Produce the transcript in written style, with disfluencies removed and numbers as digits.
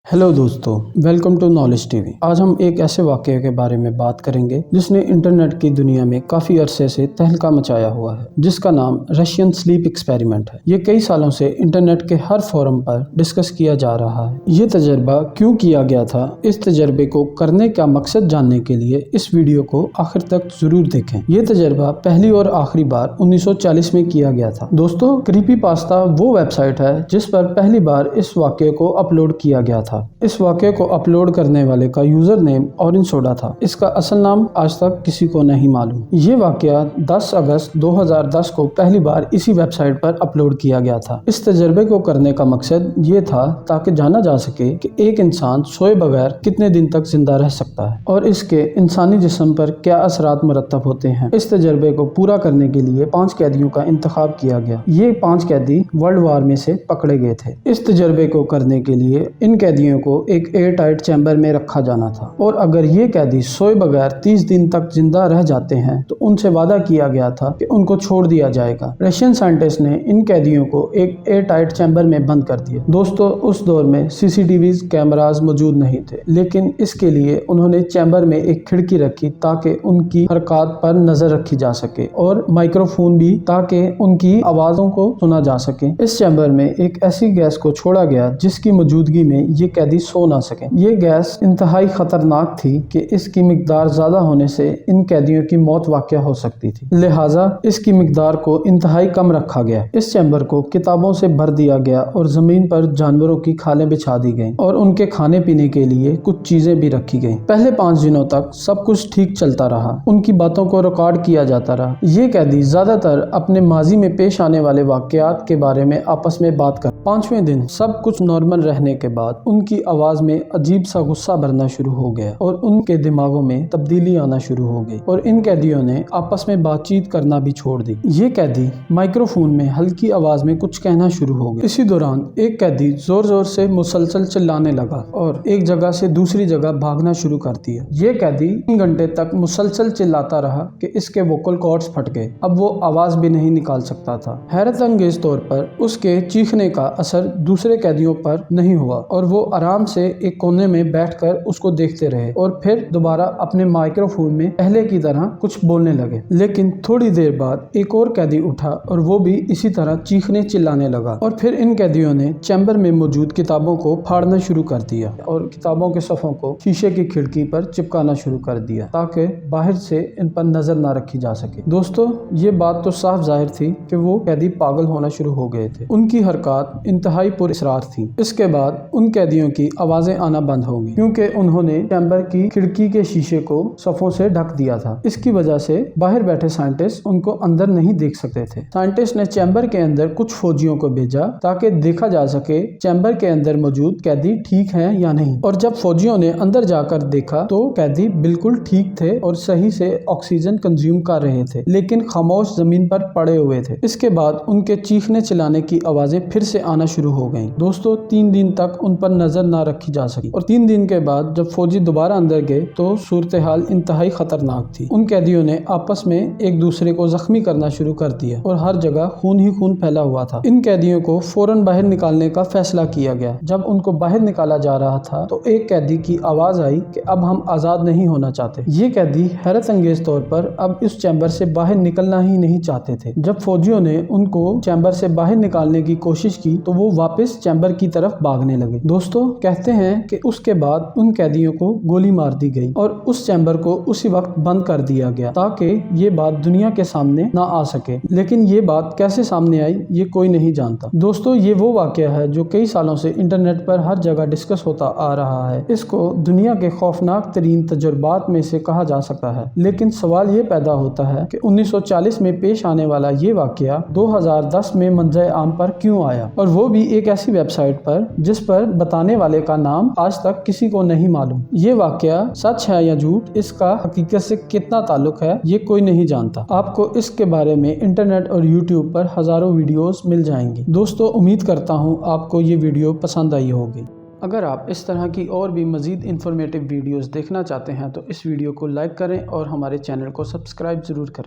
Hello दोस्तों, welcome to knowledge TV. आज हम एक ऐसे वाक़ये के बारे में बात करेंगे जिसने इंटरनेट की दुनिया में काफ़ी अरसे से तहलका मचाया हुआ है, जिसका नाम रशियन स्लीप एक्सपेरिमेंट है। ये कई सालों से इंटरनेट के हर फोरम पर डिस्कस किया जा रहा है। ये तजर्बा क्यों किया गया था, इस तजर्बे को करने का मकसद जानने के लिए इस वीडियो को आखिर तक जरूर देखें। ये तजर्बा पहली और आखिरी बार 1940 में किया गया था। दोस्तों, क्रीपीपास्ता वो वेबसाइट है जिस पर पहली बार इस वाक़ये को अपलोड किया गया था। इस वाक़ये को अपलोड करने वाले का यूजर नेम ऑरेंज सोडा था। इसका असल नाम आज तक किसी को नहीं मालूम। ये वाक़या 10 अगस्त 2010 को पहली बार इसी वेबसाइट पर अपलोड किया गया था। इस तजर्बे को करने का मकसद ये था ताकि जाना जा सके कि एक इंसान सोए बगैर कितने दिन तक जिंदा रह सकता है और इसके इंसानी जिस्म पर क्या असरात मुरतब होते हैं। इस तजर्बे को पूरा करने के लिए 5 कैदियों का इंतखाब किया गया। ये 5 कैदी वर्ल्ड वार में से पकड़े गए थे। इस तजर्बे को करने के लिए इन कैदियों को एक एयर टाइट चैम्बर में रखा जाना था और अगर ये कैदी सोए बगैर 30 दिन तक जिंदा रह जाते हैं तो उनसे वादा किया गया था कि उनको छोड़ दिया जाएगा। रशियन साइंटिस्ट ने इन कैदियों को एक एयर टाइट चैम्बर में बंद कर दिया। दोस्तों, उस दौर में सीसीटीवी कैमरास मौजूद नहीं थे, लेकिन इसके लिए उन्होंने चैम्बर में एक खिड़की रखी ताकि उनकी हरकत पर नजर रखी जा सके और माइक्रोफोन भी ताकि उनकी आवाजों को सुना जा सके। इस चैम्बर में एक ऐसी गैस को छोड़ा गया जिसकी मौजूदगी में ये कैदी सो ना सके। ये गैस इंतहाई खतरनाक थी कि इसकी मिकदार ज्यादा होने से इन कैदियों की मौत वाक़या हो सकती थी, लिहाजा इसकी मिकदार को इंतहाई कम रखा गया। इस चैम्बर को किताबों से भर दिया गया और जमीन पर जानवरों की खालें बिछा दी गईं और उनके खाने पीने के लिए कुछ चीजें भी रखी गईं। पहले 5 दिनों तक सब कुछ ठीक चलता रहा, उनकी बातों को रिकॉर्ड किया जाता रहा। ये कैदी ज्यादातर अपने माजी में पेश आने वाले वाक़यात के बारे में आपस में बात कर। 5वें दिन सब कुछ नॉर्मल रहने के बाद उनकी आवाज में अजीब सा गुस्सा भरना शुरू हो गया और उनके दिमागों में तब्दीली आना शुरू हो गई और इन कैदियों ने आपस में बातचीत करना भी छोड़ दी। ये कैदी माइक्रोफोन में हल्की आवाज में कुछ कहना शुरू हो गए। इसी दौरान एक कैदी जोर जोर से मुसलसल चिल्लाने लगा और एक जगह से दूसरी जगह भागना शुरू कर दिया। ये कैदी 3 घंटे तक मुसलसल चिल्लाता रहा कि इसके वोकल कॉर्ड्स फट गए। अब वो आवाज भी नहीं निकाल सकता था। हैरत अंगेज तौर पर उसके चीखने का असर दूसरे कैदियों पर नहीं हुआ और वो आराम से एक कोने में बैठकर उसको देखते रहे और फिर दोबारा अपने माइक्रोफोन में पहले की तरह कुछ बोलने लगे। लेकिन थोड़ी देर बाद एक और कैदी उठा और वो भी इसी तरह चीखने चिल्लाने लगा और फिर इन कैदियों ने चैम्बर में मौजूद किताबों को फाड़ना शुरू कर दिया और किताबों के सफ़ों को शीशे की खिड़की पर चिपकाना शुरू कर दिया ताकि बाहर से इन पर नजर ना रखी जा सके। दोस्तों, ये बात तो साफ जाहिर थी कि वो कैदी पागल होना शुरू हो गए थे। उनकी हरकत इंतहाई पुरअसरार थी। इसके बाद उन कैदियों की आवाजें आना बंद हो गई क्योंकि उन्होंने चैम्बर की खिड़की के शीशे को सफ़ों से ढक दिया था। इसकी वजह से बाहर बैठे साइंटिस्ट उनको अंदर नहीं देख सकते थे। साइंटिस्ट ने चैम्बर के अंदर कुछ फौजियों को भेजा ताकि देखा जा सके चैम्बर के अंदर मौजूद कैदी ठीक हैं या नहीं। और जब फौजियों ने अंदर जाकर देखा तो कैदी बिल्कुल ठीक थे और सही से ऑक्सीजन कंज्यूम कर रहे थे, लेकिन खामोश जमीन पर पड़े हुए थे। इसके बाद उनके चीखने चिल्लाने की आवाजें फिर से आना शुरू हो गईं। दोस्तों, 3 दिन तक उन पर नजर ना रखी जा सकी और 3 दिन के बाद जब फौजी दोबारा अंदर गए तो सूरत हाल इंतहाई खतरनाक थी। उन कैदियों ने आपस में एक दूसरे को जख्मी करना शुरू कर दिया और हर जगह खून ही खून फैला हुआ था। इन कैदियों को फौरन बाहर निकालने का फैसला किया गया। जब उनको बाहर निकाला जा रहा था तो एक कैदी की आवाज आई कि अब हम आजाद नहीं होना चाहते। ये कैदी हैरत अंगेज तौर पर अब इस चैम्बर से बाहर निकलना ही नहीं चाहते थे। जब फौजियों ने उनको चैम्बर से बाहर निकालने की कोशिश की तो वो वापस चैम्बर की तरफ भागने लगे। दोस्तों, कहते हैं कि उसके बाद उन कैदियों को गोली मार दी गई और उस चैम्बर को उसी वक्त बंद कर दिया गया ताकि ये बात दुनिया के सामने ना आ सके। लेकिन ये बात कैसे सामने आई ये कोई नहीं जानता। दोस्तों, ये वो वाकया है जो कई सालों से इंटरनेट पर हर जगह डिस्कस होता आ रहा है। इसको दुनिया के खौफनाक तरीन तजुर्बात में से कहा जा सकता है। लेकिन सवाल ये पैदा होता है कि 1940 में पेश आने वाला ये वाकया 2010 में मंजर आम पर क्यों आया, और वो भी एक ऐसी वेबसाइट पर जिस पर बताने वाले का नाम आज तक किसी को नहीं मालूम। ये वाकया सच है या झूठ, इसका हकीकत से कितना ताल्लुक है ये कोई नहीं जानता। आपको इसके बारे में इंटरनेट और यूट्यूब पर हजारों वीडियोस मिल जाएंगी। दोस्तों, उम्मीद करता हूँ आपको ये वीडियो पसंद आई होगी। अगर आप इस तरह की और भी मज़ीद इन्फॉर्मेटिव वीडियोस देखना चाहते हैं तो इस वीडियो को लाइक करें और हमारे चैनल को सब्सक्राइब ज़रूर करें।